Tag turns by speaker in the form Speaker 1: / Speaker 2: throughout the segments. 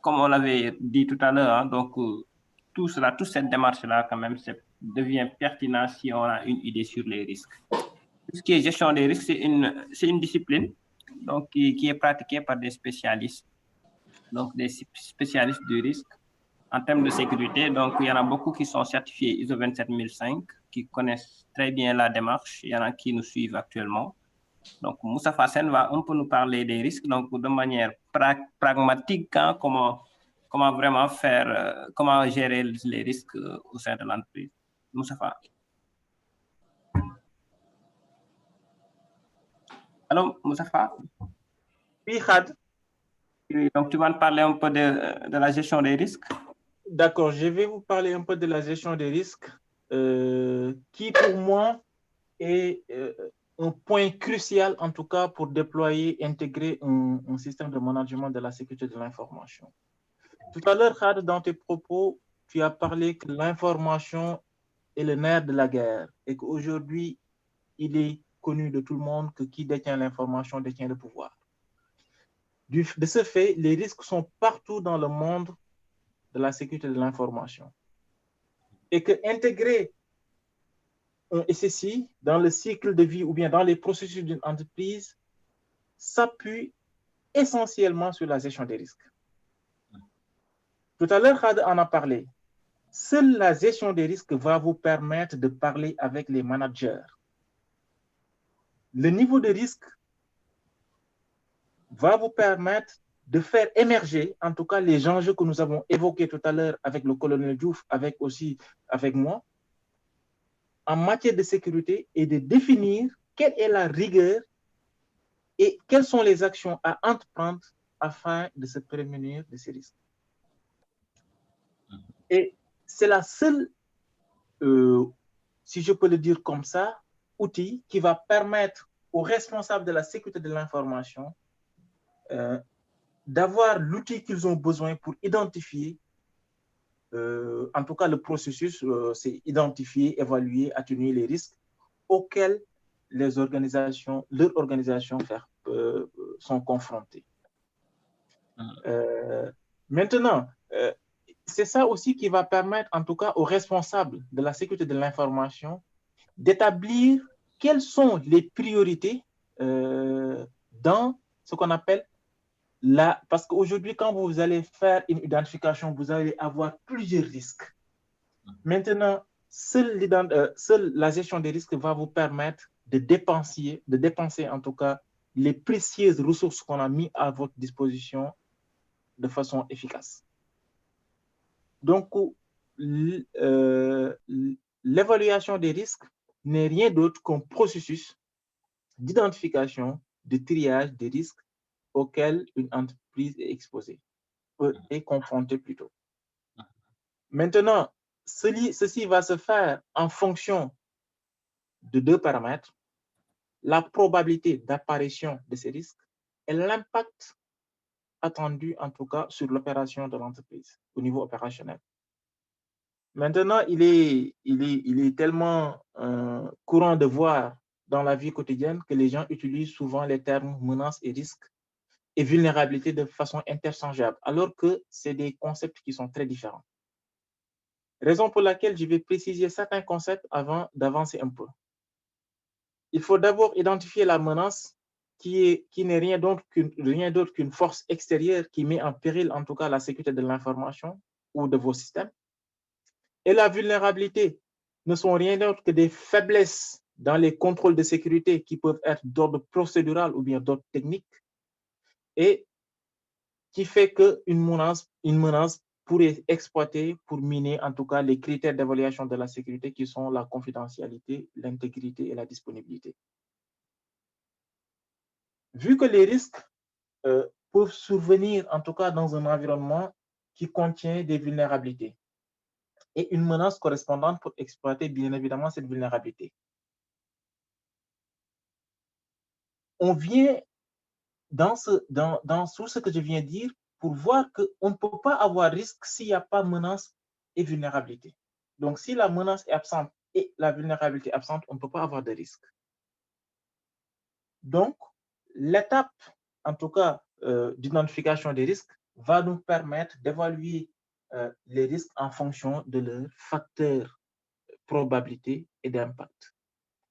Speaker 1: comme on l'avait dit tout à l'heure, hein, donc tout cela, toute cette démarche-là, quand même, devient pertinent si on a une idée sur les risques. Tout ce qui est gestion des risques, c'est une discipline donc, qui est pratiquée par des spécialistes, donc des spécialistes du risque en termes de sécurité. Donc, il y en a beaucoup qui sont certifiés ISO 27005, qui connaissent très bien la démarche. Il y en a qui nous suivent actuellement. Donc, Moussa Fassen va un peu nous parler des risques, donc de manière pragmatique, hein, comment vraiment faire, comment gérer les risques au sein de l'entreprise. Moustapha. Allô, Moustapha?
Speaker 2: Oui, Khad.
Speaker 1: Donc, tu vas nous parler un peu de la gestion des risques?
Speaker 2: D'accord, je vais vous parler un peu de la gestion des risques, qui pour moi est un point crucial, en tout cas, pour déployer, intégrer un système de management de la sécurité de l'information. Tout à l'heure, Khad, dans tes propos, tu as parlé que l'information est le nerf de la guerre et qu'aujourd'hui, il est connu de tout le monde que qui détient l'information détient le pouvoir. De ce fait, les risques sont partout dans le monde de la sécurité de l'information. Et que intégrer un SSI dans le cycle de vie ou bien dans les processus d'une entreprise s'appuie essentiellement sur la gestion des risques. Tout à l'heure, Khad en a parlé. Seule la gestion des risques va vous permettre de parler avec les managers. Le niveau de risque va vous permettre de faire émerger, en tout cas, les enjeux que nous avons évoqués tout à l'heure avec le colonel Diouf, avec moi, en matière de sécurité et de définir quelle est la rigueur et quelles sont les actions à entreprendre afin de se prémunir de ces risques. Et c'est la seule, si je peux le dire comme ça, outil qui va permettre aux responsables de la sécurité de l'information d'avoir l'outil qu'ils ont besoin pour identifier, en tout cas le processus, c'est identifier, évaluer, atténuer les risques auxquels leurs organisations sont confrontées. Maintenant, c'est ça aussi qui va permettre, en tout cas, aux responsables de la sécurité de l'information d'établir quelles sont les priorités dans ce qu'on appelle parce qu'aujourd'hui, quand vous allez faire une identification, vous allez avoir plusieurs risques. Maintenant, seule la gestion des risques va vous permettre de dépenser en tout cas les précieuses ressources qu'on a mises à votre disposition de façon efficace. Donc, l'évaluation des risques n'est rien d'autre qu'un processus d'identification, de triage des risques auxquels une entreprise est exposée, est confrontée plutôt. Maintenant, ceci va se faire en fonction de deux paramètres, la probabilité d'apparition de ces risques et l'impact attendu, en tout cas, sur l'opération de l'entreprise au niveau opérationnel. Maintenant, il est tellement courant de voir dans la vie quotidienne que les gens utilisent souvent les termes menaces et risques et vulnérabilité de façon interchangeable, alors que c'est des concepts qui sont très différents. Raison pour laquelle je vais préciser certains concepts avant d'avancer un peu. Il faut d'abord identifier la menace qui n'est rien d'autre qu'une force extérieure qui met en péril, en tout cas, la sécurité de l'information ou de vos systèmes. Et la vulnérabilité ne sont rien d'autre que des faiblesses dans les contrôles de sécurité qui peuvent être d'ordre procédural ou bien d'ordre technique et qui fait qu'une menace pourrait exploiter pour miner en tout cas les critères d'évaluation de la sécurité qui sont la confidentialité, l'intégrité et la disponibilité. Vu que les risques peuvent survenir en tout cas dans un environnement qui contient des vulnérabilités et une menace correspondante pour exploiter bien évidemment cette vulnérabilité. On vient dans tout ce que je viens de dire pour voir qu'on ne peut pas avoir risque s'il n'y a pas menace et vulnérabilité. Donc, si la menace est absente et la vulnérabilité est absente, on ne peut pas avoir de risque. Donc, l'étape, en tout cas, d'identification des risques va nous permettre d'évaluer les risques en fonction de leurs facteurs probabilité et d'impact.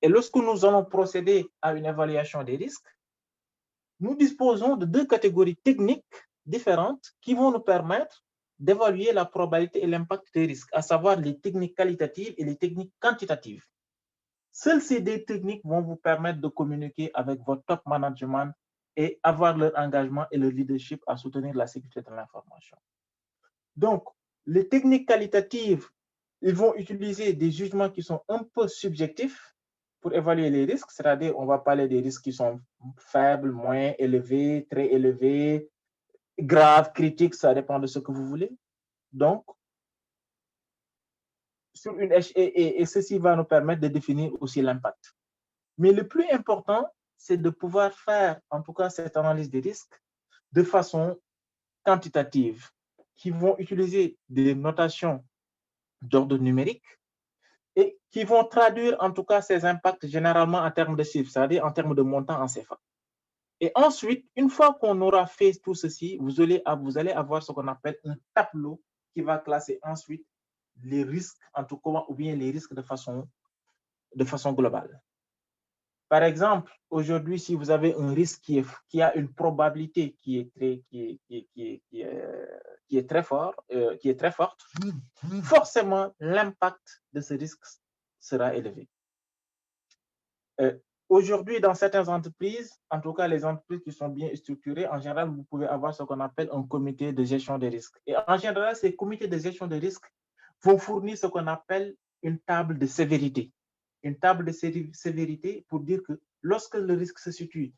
Speaker 2: Et lorsque nous allons procéder à une évaluation des risques, nous disposons de deux catégories techniques différentes qui vont nous permettre d'évaluer la probabilité et l'impact des risques, à savoir les techniques qualitatives et les techniques quantitatives. Seules ces deux techniques vont vous permettre de communiquer avec votre top management et avoir leur engagement et leur leadership à soutenir la sécurité de l'information. Donc, les techniques qualitatives, ils vont utiliser des jugements qui sont un peu subjectifs pour évaluer les risques, c'est-à-dire on va parler des risques qui sont faibles, moins élevés, très élevés, graves, critiques, ça dépend de ce que vous voulez. Donc, sur une et ceci va nous permettre de définir aussi l'impact. Mais le plus important, c'est de pouvoir faire, en tout cas, cette analyse des risques de façon quantitative, qui vont utiliser des notations d'ordre numérique et qui vont traduire, en tout cas, ces impacts généralement en termes de chiffres, c'est-à-dire en termes de montant en CFA. Et ensuite, une fois qu'on aura fait tout ceci, vous allez avoir ce qu'on appelle un tableau qui va classer ensuite les risques, en tout cas, ou bien les risques de façon globale. Par exemple, aujourd'hui, si vous avez un risque qui a une probabilité qui est très forte, forcément, l'impact de ce risque sera élevé. Aujourd'hui, dans certaines entreprises, en tout cas les entreprises qui sont bien structurées, en général, vous pouvez avoir ce qu'on appelle un comité de gestion des risques. Et en général, ces comités de gestion des risques vont fournir ce qu'on appelle une table de sévérité. Une table de sévérité pour dire que lorsque le risque se situe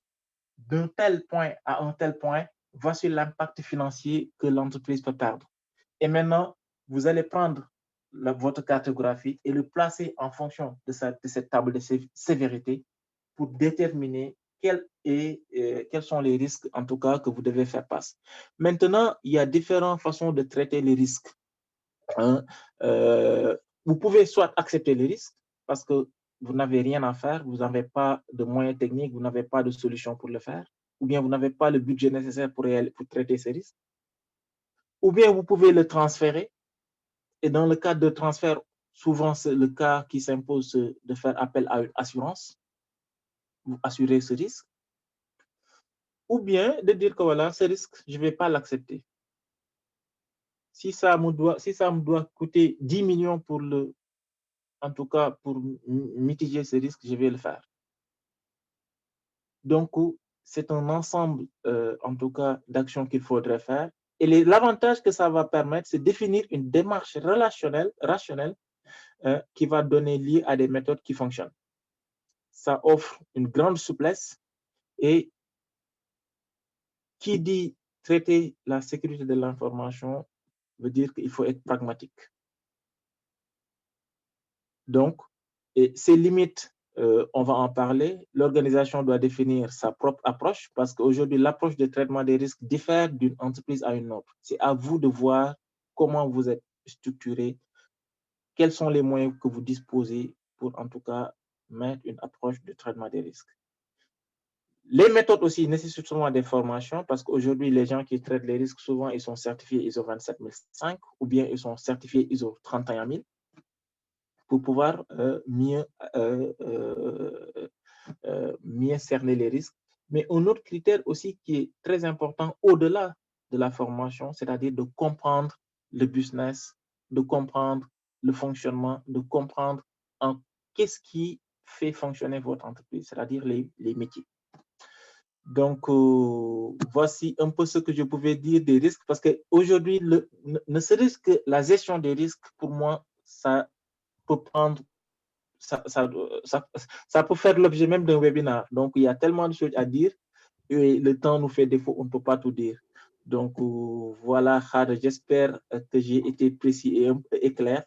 Speaker 2: d'un tel point à un tel point, voici l'impact financier que l'entreprise peut perdre. Et maintenant, vous allez prendre votre cartographie et le placer en fonction de cette table de sévérité pour déterminer quels sont les risques, en tout cas, que vous devez faire face. Maintenant, il y a différentes façons de traiter les risques. Vous pouvez soit accepter les risques parce que vous n'avez rien à faire, vous n'avez pas de moyens techniques, vous n'avez pas de solution pour le faire, ou bien vous n'avez pas le budget nécessaire pour traiter ces risques. Ou bien vous pouvez le transférer. Et dans le cas de transfert, souvent c'est le cas qui s'impose de faire appel à une assurance, vous assurez ce risque. Ou bien de dire que voilà, ce risque, je ne vais pas l'accepter. Si ça me doit coûter 10 millions en tout cas, pour mitiger ce risque, je vais le faire. Donc, c'est un ensemble, en tout cas, d'actions qu'il faudrait faire. Et l'avantage que ça va permettre, c'est de définir une démarche rationnelle qui va donner lieu à des méthodes qui fonctionnent. Ça offre une grande souplesse et qui dit traiter la sécurité de l'information veut dire qu'il faut être pragmatique. Donc, et ces limites, on va en parler. L'organisation doit définir sa propre approche parce qu'aujourd'hui, l'approche de traitement des risques diffère d'une entreprise à une autre. C'est à vous de voir comment vous êtes structuré, quels sont les moyens que vous disposez pour, en tout cas, mettre une approche de traitement des risques. Les méthodes aussi nécessitent souvent des formations parce qu'aujourd'hui, les gens qui traitent les risques, souvent, ils sont certifiés ISO 27005 ou bien ils sont certifiés ISO 31000 pour pouvoir mieux cerner les risques. Mais un autre critère aussi qui est très important au-delà de la formation, c'est-à-dire de comprendre le business, de comprendre le fonctionnement, de comprendre qu'est-ce qui fait fonctionner votre entreprise, c'est-à-dire les métiers. Donc, voici un peu ce que je pouvais dire des risques, parce qu'aujourd'hui, ne serait-ce que la gestion des risques, pour moi, ça peut prendre, ça peut faire l'objet même d'un webinaire. Donc, il y a tellement de choses à dire et le temps nous fait défaut, on ne peut pas tout dire. Donc, voilà, j'espère que j'ai été précis et clair.